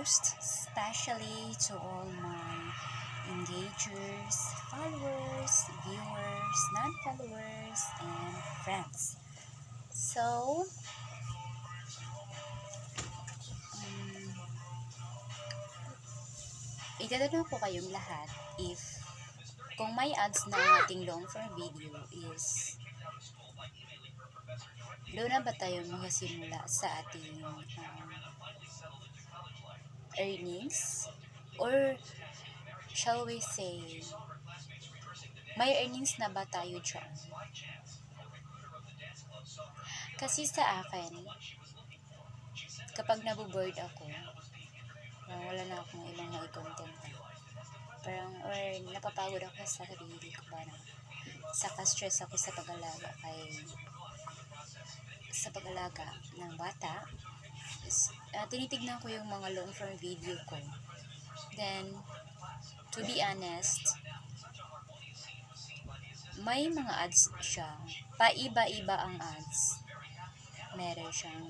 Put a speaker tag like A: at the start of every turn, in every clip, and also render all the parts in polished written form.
A: most especially to all my engagers, followers, viewers, non-followers, and friends. So, itatanong ko kayong lahat if kung may ads na ating long form video is doon na ba tayo magsimula sa ating earnings? Or shall we say, may earnings na ba tayo dyan? Kasi sa akin, kapag naboboard ako, wala na akong ibang mai-content. Parang, or napapagod ako sa sarili ko, parang saka-stress ako sa pag-alaga ng bata. Tinitignan ko yung mga long form video ko. Then, to be honest, may mga ads siya. Paiba-iba ang ads. Meron siyang,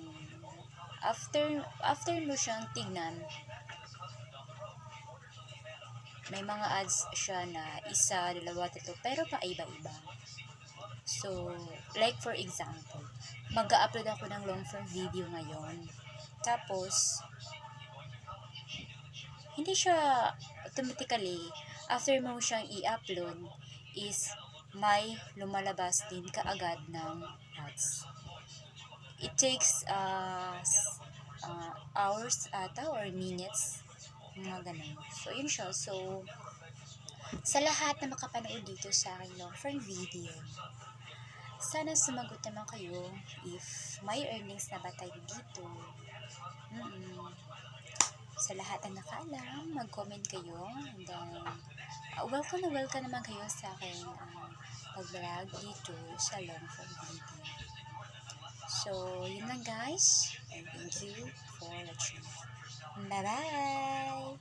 A: after mo siyang tignan, may mga ads siya na isa, dalawa, tatlo, pero paiba-iba. So, like for example, mag-upload ako ng long form video ngayon. Tapos, hindi siya automatically, after mo siyang i-upload, is may lumalabas din kaagad ng ads. It takes hours ata or minutes, mga ganun. So, yun siya. So, sa lahat na makapanood dito sa aking long form video, sana sumagot naman kayo if may earnings na ba tayo dito. Sa lahat na nakaalam, mag-comment kayo. And then, welcome naman kayo sa aking pag-vlog dito sa long form video. So, yun lang guys. And thank you for watching. Bye-bye!